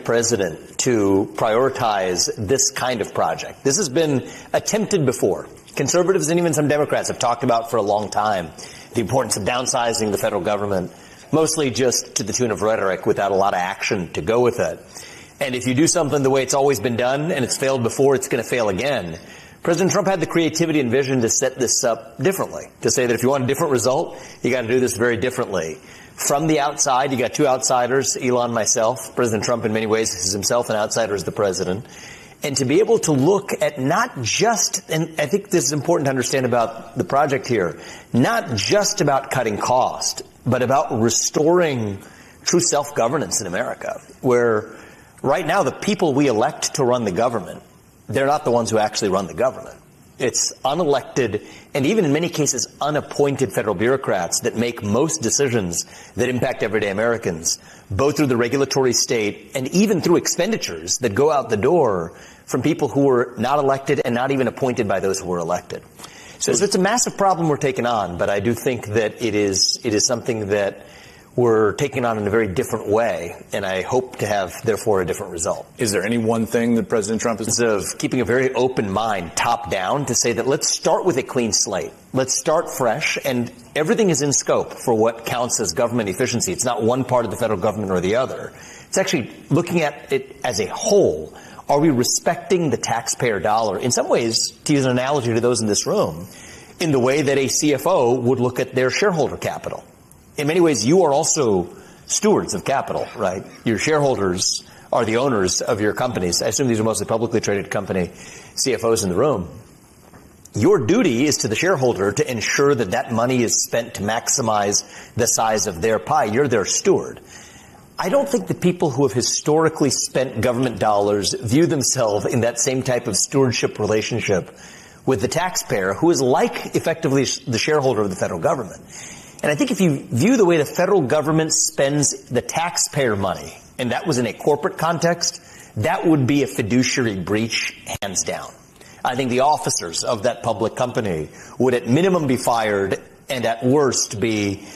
president to prioritize this kind of project. This has been attempted before. Conservatives and even some Democrats have talked about for a long time the importance of downsizing the federal government, mostly just to the tune of rhetoric without a lot of action to go with it. And if you do something the way it's always been done and it's failed before, it's going to fail again. President Trump had the creativity and vision to set this up differently, to say that if you want a different result, you got to do this very differently. From the outside, you got two outsiders, Elon and myself. President Trump in many ways is himself an outsider as the president. And to be able to look at not just, and I think this is important to understand about the project here, not just about cutting cost, but about restoring true self-governance in America, where right now the people we elect to run the government, they're not the ones who actually run the government. It's unelected and even in many cases unappointed federal bureaucrats that make most decisions that impact everyday Americans, both through the regulatory state and even through expenditures that go out the door from people who were not elected and not even appointed by those who were elected. So it's a massive problem we're taking on, but I do think that it is something that we're taking on in a very different way, and I hope to have, therefore, a different result. Is there any one thing that President Trump is... Of keeping a very open mind, top down, to say that let's start with a clean slate. Let's start fresh, and everything is in scope for what counts as government efficiency. It's not one part of the federal government or the other. It's actually looking at it as a whole. Are we respecting the taxpayer dollar? In some ways, to use an analogy to those in this room, in the way that a CFO would look at their shareholder capital. In many ways, you are also stewards of capital, right? Your shareholders are the owners of your companies. I assume these are mostly publicly traded company CFOs in the room. Your duty is to the shareholder to ensure that that money is spent to maximize the size of their pie. You're their steward. I don't think the people who have historically spent government dollars view themselves in that same type of stewardship relationship with the taxpayer, who is like effectively the shareholder of the federal government. And I think if you view the way the federal government spends the taxpayer money, and that was in a corporate context, that would be a fiduciary breach, hands down. I think the officers of that public company would at minimum be fired and at worst be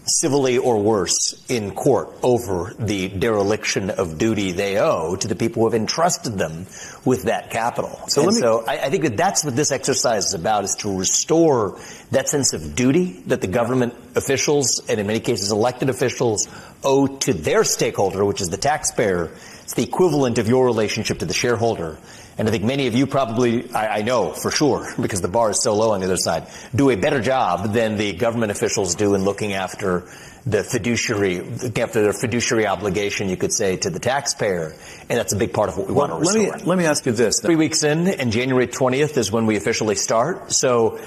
civilly or worse in court over the dereliction of duty they owe to the people who have entrusted them with that capital. So I think that that's what this exercise is about, is to restore that sense of duty that the government officials, and in many cases elected officials, owe to their stakeholder, which is the taxpayer. It's the equivalent of your relationship to the shareholder. And I think many of you probably, I know for sure, because the bar is so low on the other side, do a better job than the government officials do in looking after their fiduciary obligation, you could say, to the taxpayer. And that's a big part of what we want to restore. Let me ask you this. 3 weeks in, and January 20th is when we officially start. So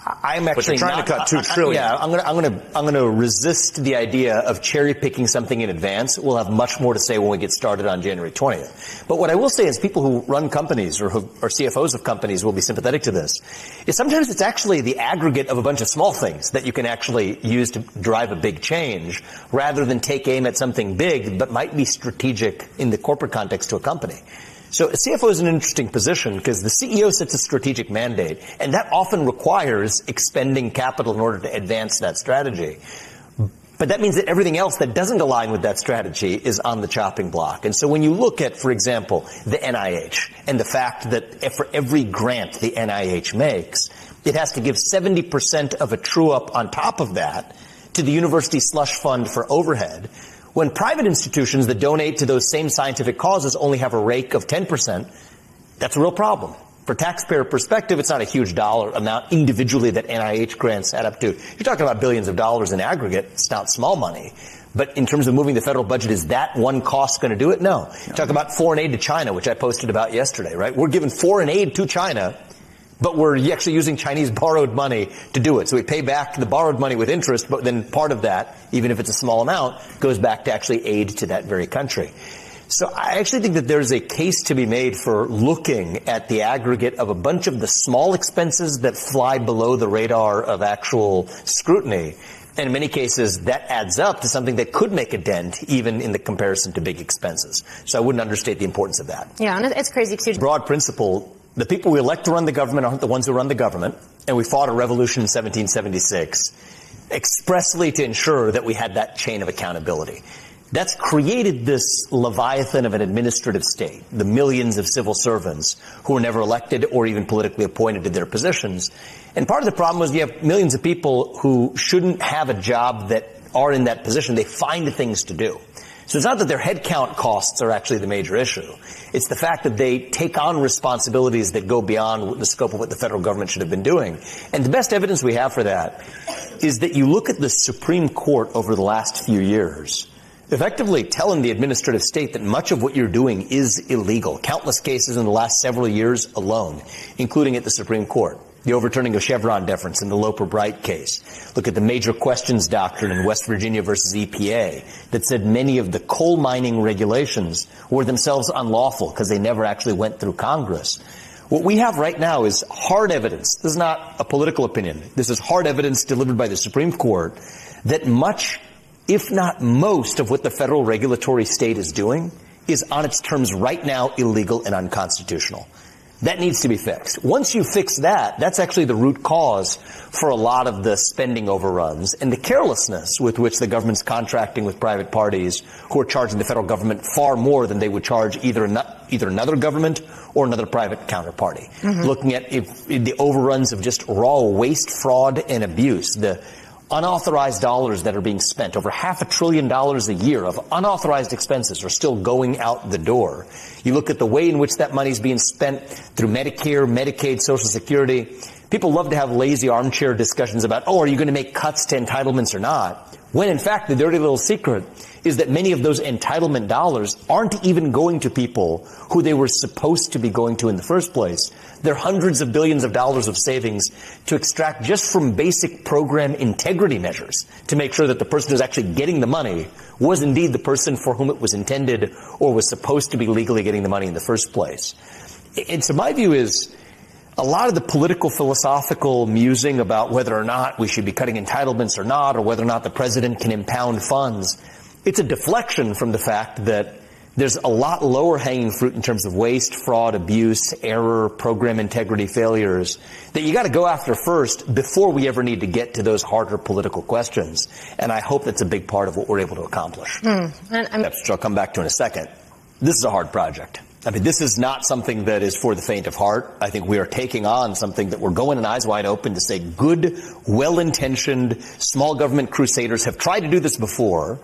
I'm actually trying to cut $2 trillion. Yeah, I'm going to resist the idea of cherry picking something in advance. We'll have much more to say when we get started on January 20th. But what I will say is people who run companies or who are CFOs of companies will be sympathetic to this, is sometimes it's actually the aggregate of a bunch of small things that you can actually use to drive a big change, rather than take aim at something big but might be strategic in the corporate context to a company. So a CFO is in an interesting position because the CEO sets a strategic mandate, and that often requires expending capital in order to advance that strategy. But that means that everything else that doesn't align with that strategy is on the chopping block. And so when you look at, for example, the NIH and the fact that for every grant the NIH makes, it has to give 70% of a true-up on top of that to the university slush fund for overhead, when private institutions that donate to those same scientific causes only have a rake of 10%, that's a real problem. For taxpayer perspective, it's not a huge dollar amount individually that NIH grants add up to. You're talking about billions of dollars in aggregate. It's not small money. But in terms of moving the federal budget, is that one cost going to do it? No. Talk about foreign aid to China, which I posted about yesterday, right? We're giving foreign aid to China, but we're actually using Chinese borrowed money to do it. So we pay back the borrowed money with interest, but then part of that, even if it's a small amount, goes back to actually aid to that very country. So I actually think that there's a case to be made for looking at the aggregate of a bunch of the small expenses that fly below the radar of actual scrutiny. And in many cases, that adds up to something that could make a dent, even in the comparison to big expenses. So I wouldn't understate the importance of that. Yeah, and it's crazy, too. Broad principle, the people we elect to run the government aren't the ones who run the government. And we fought a revolution in 1776 expressly to ensure that we had that chain of accountability. That's created this leviathan of an administrative state, the millions of civil servants who were never elected or even politically appointed to their positions. And part of the problem was you have millions of people who shouldn't have a job that are in that position. They find things to do. So it's not that their headcount costs are actually the major issue. It's the fact that they take on responsibilities that go beyond the scope of what the federal government should have been doing. And the best evidence we have for that is that you look at the Supreme Court over the last few years, effectively telling the administrative state that much of what you're doing is illegal. Countless cases in the last several years alone, including at the Supreme Court. The overturning of Chevron deference in the Loper-Bright case. Look at the major questions doctrine in West Virginia versus EPA that said many of the coal mining regulations were themselves unlawful because they never actually went through Congress. What we have right now is hard evidence. This is not a political opinion. This is hard evidence delivered by the Supreme Court that much, if not most, of what the federal regulatory state is doing is on its terms right now illegal and unconstitutional. That needs to be fixed. Once you fix that, that's actually the root cause for a lot of the spending overruns and the carelessness with which the government's contracting with private parties who are charging the federal government far more than they would charge either another government or another private counterparty. Mm-hmm. Looking at the overruns of just raw waste, fraud, and abuse, the unauthorized dollars that are being spent, over $500 billion a year of unauthorized expenses are still going out the door. You look at the way in which that money is being spent through Medicare, Medicaid, Social Security. People love to have lazy armchair discussions about, are you going to make cuts to entitlements or not? When in fact, the dirty little secret is that many of those entitlement dollars aren't even going to people who they were supposed to be going to in the first place. They're hundreds of billions of dollars of savings to extract just from basic program integrity measures to make sure that the person who's actually getting the money was indeed the person for whom it was intended or was supposed to be legally getting the money in the first place. And so my view is a lot of the political philosophical musing about whether or not we should be cutting entitlements or not, or whether or not the president can impound funds, it's a deflection from the fact that there's a lot lower hanging fruit in terms of waste, fraud, abuse, error, program integrity failures that you got to go after first before we ever need to get to those harder political questions. And I hope that's a big part of what we're able to accomplish. Which I'll come back to in a second. This is a hard project. I mean, this is not something that is for the faint of heart. I think we are taking on something that we're going in eyes wide open to say good, well-intentioned, small government crusaders have tried to do this before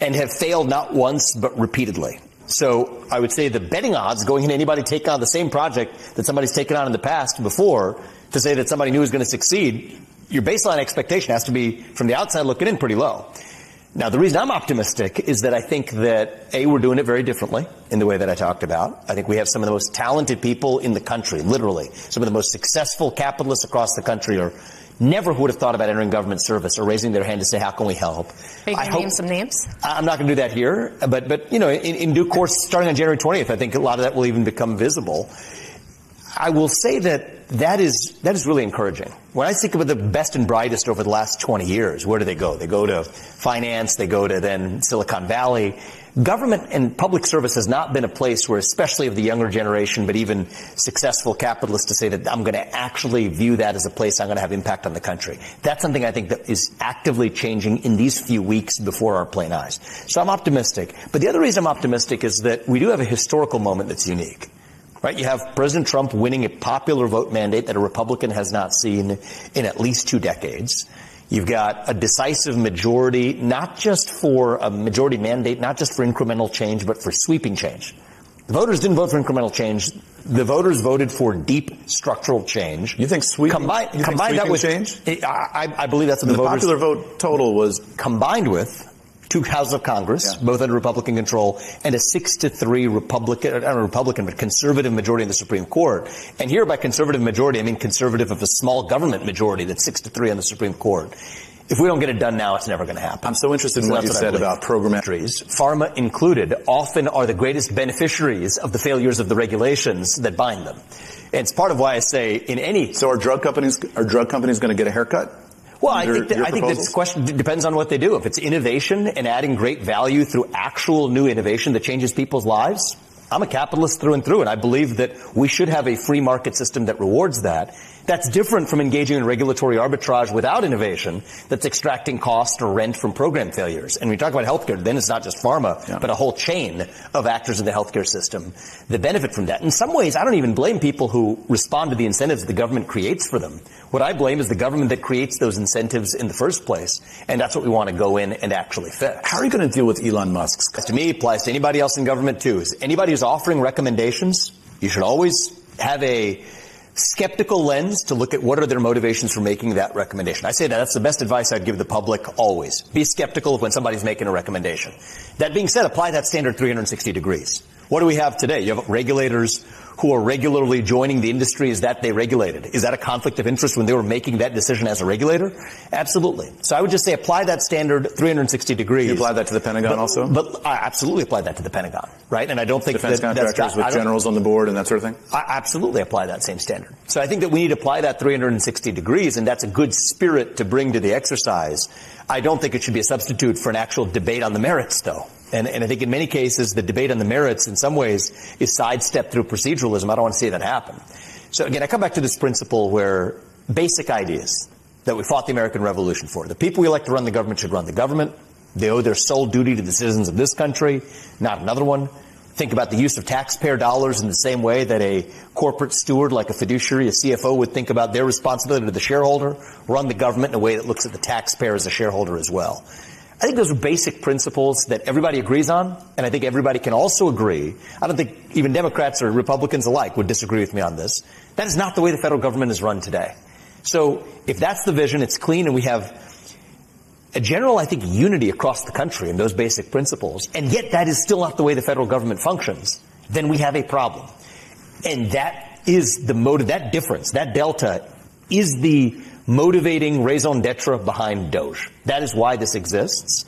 and have failed not once but repeatedly. So I would say the betting odds going into anybody taking on the same project that somebody's taken on in the past before to say that somebody new is going to succeed, your baseline expectation has to be, from the outside looking in, pretty low. Now, the reason I'm optimistic is that I think that, A, we're doing it very differently in the way that I talked about. I think we have some of the most talented people in the country, literally. Some of the most successful capitalists across the country are never would have thought about entering government service or raising their hand to say, how can we help? Are you going to name some names? I'm not going to do that here. But you know, in due course, starting on January 20th, I think a lot of that will even become visible. I will say that is really encouraging. When I think of the best and brightest over the last 20 years, where do they go? They go to finance, they go to then Silicon Valley. Government and public service has not been a place where, especially of the younger generation, but even successful capitalists, to say that I'm going to actually view that as a place I'm going to have impact on the country. That's something I think that is actively changing in these few weeks before our plain eyes. So I'm optimistic. But the other reason I'm optimistic is that we do have a historical moment that's unique. Right? You have President Trump winning a popular vote mandate that a Republican has not seen in at least 2 decades. You've got a decisive majority, not just for a majority mandate, not just for incremental change, but for sweeping change. The voters didn't vote for incremental change. The voters voted for deep structural change. You think sweeping that with change? I believe that's what the voters. The popular vote total was combined with 2 houses of Congress, both under Republican control, and a 6-3 but conservative majority in the Supreme Court. And here by conservative majority, I mean conservative of a small government majority that's 6-3 on the Supreme Court. If we don't get it done now, it's never going to happen. I'm so interested in what you said about programmatic. Pharma included, often are the greatest beneficiaries of the failures of the regulations that bind them. And it's part of why I say in any... So are drug companies going to get a haircut? Well, I think this question depends on what they do. If it's innovation and adding great value through actual new innovation that changes people's lives, I'm a capitalist through and through, and I believe that we should have a free market system that rewards that. That's different from engaging in regulatory arbitrage without innovation that's extracting cost or rent from program failures. And when we talk about healthcare, then it's not just pharma, but a whole chain of actors in the healthcare system that benefit from that. In some ways, I don't even blame people who respond to the incentives the government creates for them. What I blame is the government that creates those incentives in the first place, and that's what we want to go in and actually fix. How are you going to deal with Elon Musk's? To me, applies to anybody else in government too. Is anybody who's offering recommendations, you should always have a skeptical lens to look at what are their motivations for making that recommendation. I say that's the best advice I'd give the public always. Be skeptical of when somebody's making a recommendation. That being said, apply that standard 360 degrees. What do we have today? You have regulators who are regularly joining the industry as that they regulated. Is that a conflict of interest when they were making that decision as a regulator? Absolutely. So I would just say apply that standard 360 degrees. You apply that to the Pentagon also? But I absolutely apply that to the Pentagon, right? And I don't think defense contractors with generals on the board and that sort of thing? I absolutely apply that same standard. So I think that we need to apply that 360 degrees, and that's a good spirit to bring to the exercise. I don't think it should be a substitute for an actual debate on the merits, though. And I think in many cases, the debate on the merits in some ways is sidestepped through proceduralism. I don't want to see that happen. So again, I come back to this principle where basic ideas that we fought the American Revolution for. The people we elect to run the government should run the government. They owe their sole duty to the citizens of this country, not another one. Think about the use of taxpayer dollars in the same way that a corporate steward like a fiduciary, a CFO, would think about their responsibility to the shareholder, run the government in a way that looks at the taxpayer as a shareholder as well. I think those are basic principles that everybody agrees on, and I think everybody can also agree. I don't think even Democrats or Republicans alike would disagree with me on this. That is not the way the federal government is run today. So if that's the vision, it's clean, and we have a general, I think, unity across the country in those basic principles, and yet that is still not the way the federal government functions, then we have a problem. And that is the motive, that difference, that delta is the motivating raison d'etre behind DOGE. That is why this exists.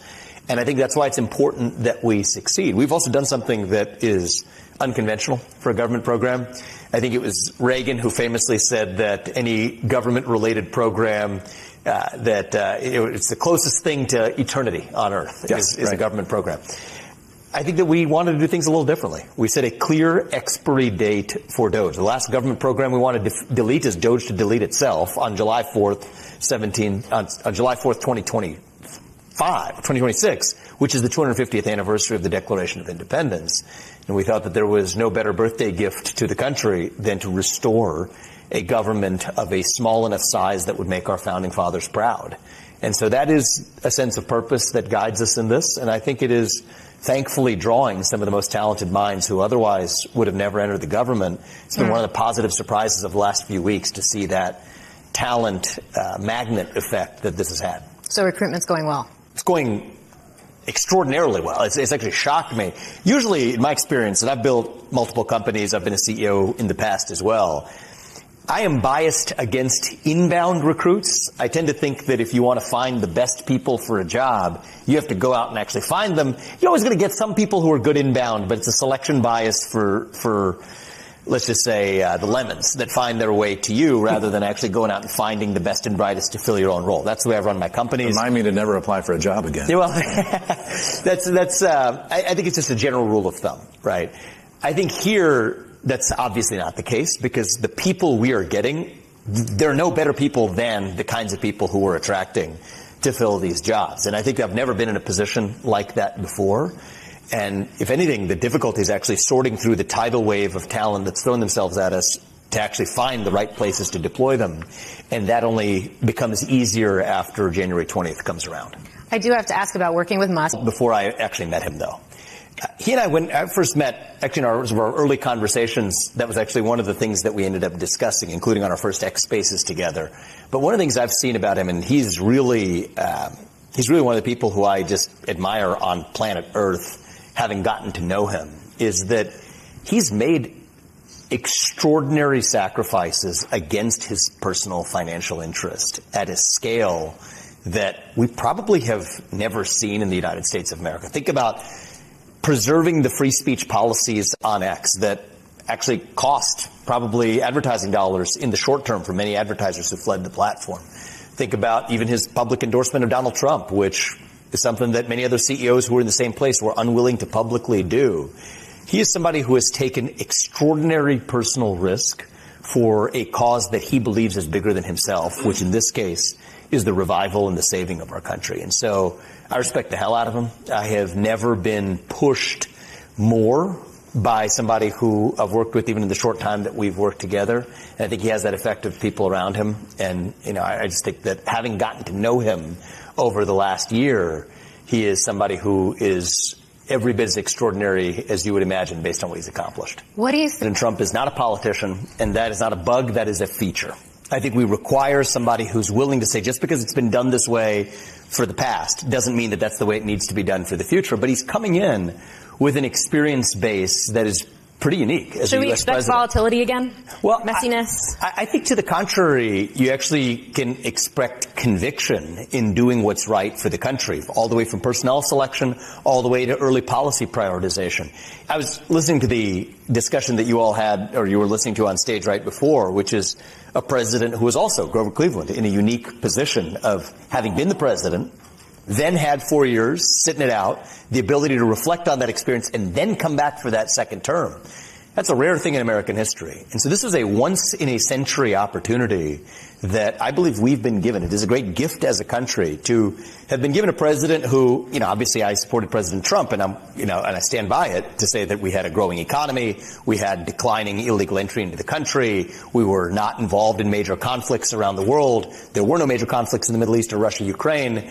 And I think that's why it's important that we succeed. We've also done something that is unconventional for a government program. I think it was Reagan who famously said that any government-related program it's the closest thing to eternity on Earth is a government program. I think that we wanted to do things a little differently. We set a clear expiry date for DOGE. The last government program we wanted to delete is DOGE to delete itself on July 4th, 2026, which is the 250th anniversary of the Declaration of Independence. And we thought that there was no better birthday gift to the country than to restore a government of a small enough size that would make our founding fathers proud. And so that is a sense of purpose that guides us in this. And I think it is thankfully drawing some of the most talented minds who otherwise would have never entered the government. It's been one of the positive surprises of the last few weeks to see that talent magnet effect that this has had. So recruitment's going well? It's going extraordinarily well. It's actually shocked me. Usually, in my experience, and I've built multiple companies, I've been a CEO in the past as well, I am biased against inbound recruits. I tend to think that if you want to find the best people for a job, you have to go out and actually find them. You're always going to get some people who are good inbound, but it's a selection bias for let's just say, the lemons that find their way to you rather than actually going out and finding the best and brightest to fill your own role. That's the way I run my companies. Remind me to never apply for a job again. Yeah, well, I think it's just a general rule of thumb, right? I think here, that's obviously not the case because the people we are getting, there are no better people than the kinds of people who we're attracting to fill these jobs. And I think I've never been in a position like that before. And if anything, the difficulty is actually sorting through the tidal wave of talent that's thrown themselves at us to actually find the right places to deploy them. And that only becomes easier after January 20th comes around. I do have to ask about working with Musk. Before I actually met him, though. He and I, when I first met, actually in our early conversations, that was actually one of the things that we ended up discussing, including on our first X Spaces together. But one of the things I've seen about him, and he's really one of the people who I just admire on planet Earth, having gotten to know him, is that he's made extraordinary sacrifices against his personal financial interest at a scale that we probably have never seen in the United States of America. Think about preserving the free speech policies on X that actually cost probably advertising dollars in the short term for many advertisers who fled the platform. Think about even his public endorsement of Donald Trump, which is something that many other CEOs who were in the same place were unwilling to publicly do. He is somebody who has taken extraordinary personal risk for a cause that he believes is bigger than himself, which in this case is the revival and the saving of our country. And so I respect the hell out of him. I have never been pushed more by somebody who I've worked with even in the short time that we've worked together. And I think he has that effect of people around him. And, I just think that having gotten to know him over the last year, he is somebody who is every bit as extraordinary as you would imagine based on what he's accomplished. What do you think? President Trump is not a politician, and that is not a bug, that is a feature. I think we require somebody who's willing to say just because it's been done this way for the past doesn't mean that that's the way it needs to be done for the future. But he's coming in with an experience base that is pretty unique as a U.S. president. Should we expect volatility again? Well, messiness? I think to the contrary, you actually can expect conviction in doing what's right for the country, all the way from personnel selection, all the way to early policy prioritization. I was listening to the discussion that you all had, or you were listening to on stage right before, which is a president who was also, Grover Cleveland, in a unique position of having been the president, then had 4 years, sitting it out, the ability to reflect on that experience and then come back for that second term. That's a rare thing in American history. And so this is a once-in-a-century opportunity that I believe we've been given. It is a great gift as a country to have been given a president who, obviously I supported President Trump, and and I stand by it to say that we had a growing economy, we had declining illegal entry into the country, we were not involved in major conflicts around the world, there were no major conflicts in the Middle East or Russia, Ukraine,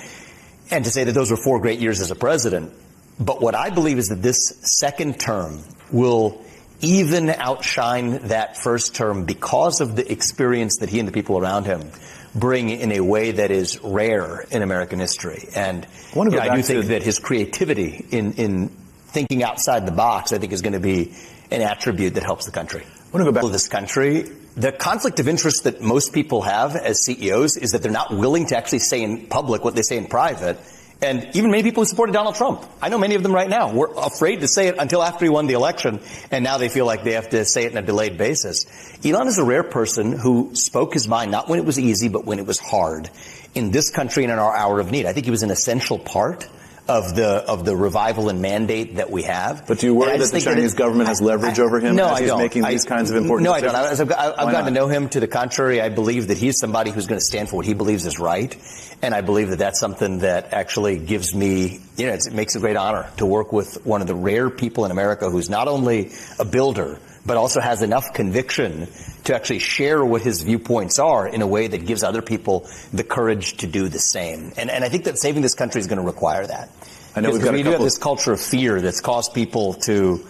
and to say that those were 4 great years as a president. But what I believe is that this second term will even outshine that first term because of the experience that he and the people around him bring in a way that is rare in American history. And I do think that his creativity in thinking outside the box, I think, is going to be an attribute that helps the country. I want to go back to this country. The conflict of interest that most people have as CEOs is that they're not willing to actually say in public what they say in private. And even many people who supported Donald Trump, I know many of them right now, were afraid to say it until after he won the election, and now they feel like they have to say it in a delayed basis. Elon is a rare person who spoke his mind, not when it was easy, but when it was hard, in this country and in our hour of need. I think he was an essential part of the revival and mandate that we have. But do you worry that the Chinese government has leverage over him as he's making these kinds of important decisions? No, I don't. I've gotten to know him. To the contrary, I believe that he's somebody who's going to stand for what he believes is right. And I believe that that's something that actually gives me, it makes a great honor to work with one of the rare people in America who's not only a builder, but also has enough conviction to actually share what his viewpoints are in a way that gives other people the courage to do the same. And I think that saving this country is going to require that. I know we do have this culture of fear that's caused people to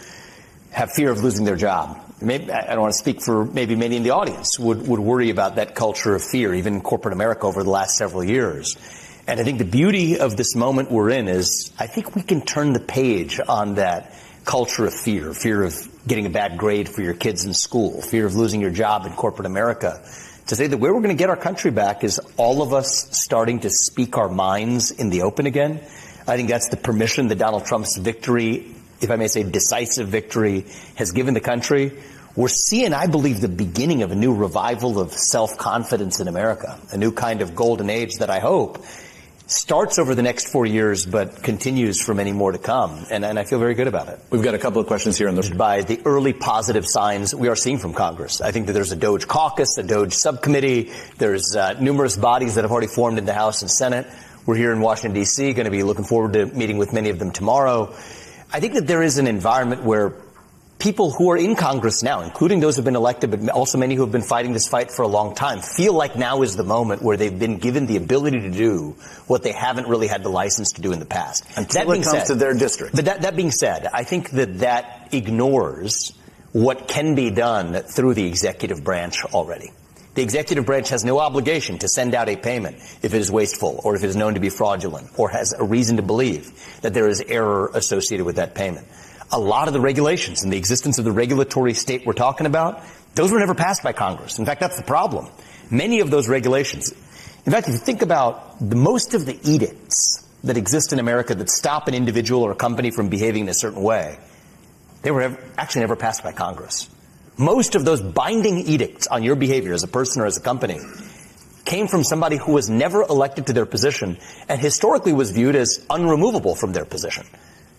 have fear of losing their job. Maybe, I don't want to speak for maybe many in the audience would worry about that culture of fear, even in corporate America over the last several years. And I think the beauty of this moment we're in is I think we can turn the page on that culture of fear of getting a bad grade for your kids in school, fear of losing your job in corporate America, to say that where we're going to get our country back is all of us starting to speak our minds in the open again. I think that's the permission that Donald Trump's victory, if I may say decisive victory, has given the country. We're seeing, I believe, the beginning of a new revival of self-confidence in America, a new kind of golden age that I hope starts over the next 4 years, but continues for many more to come. And I feel very good about it. We've got a couple of questions here on the... By the early positive signs we are seeing from Congress. I think that there's a DOGE caucus, a DOGE subcommittee. There's numerous bodies that have already formed in the House and Senate. We're here in Washington, D.C., going to be looking forward to meeting with many of them tomorrow. I think that there is an environment where people who are in Congress now, including those who have been elected, but also many who have been fighting this fight for a long time, feel like now is the moment where they've been given the ability to do what they haven't really had the license to do in the past. Until it comes to their district. But that being said, I think that ignores what can be done through the executive branch already. The executive branch has no obligation to send out a payment if it is wasteful or if it is known to be fraudulent or has a reason to believe that there is error associated with that payment. A lot of the regulations and the existence of the regulatory state we're talking about, those were never passed by Congress. In fact, that's the problem. Many of those regulations, in fact, if you think about most of the edicts that exist in America that stop an individual or a company from behaving in a certain way, they were actually never passed by Congress. Most of those binding edicts on your behavior as a person or as a company came from somebody who was never elected to their position and historically was viewed as unremovable from their position.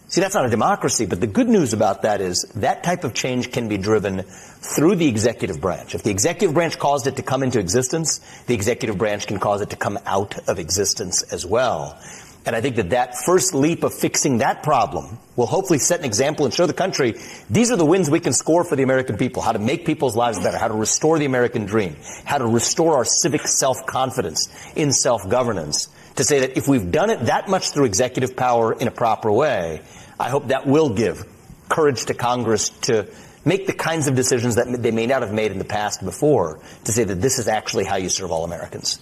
See, that's not a democracy, but the good news about that is that type of change can be driven through the executive branch. If the executive branch caused it to come into existence, the executive branch can cause it to come out of existence as well. And I think that that first leap of fixing that problem will hopefully set an example and show the country these are the wins we can score for the American people, how to make people's lives better, how to restore the American dream, how to restore our civic self-confidence in self-governance, to say that if we've done it that much through executive power in a proper way, I hope that will give courage to Congress to make the kinds of decisions that they may not have made in the past before, to say that this is actually how you serve all Americans.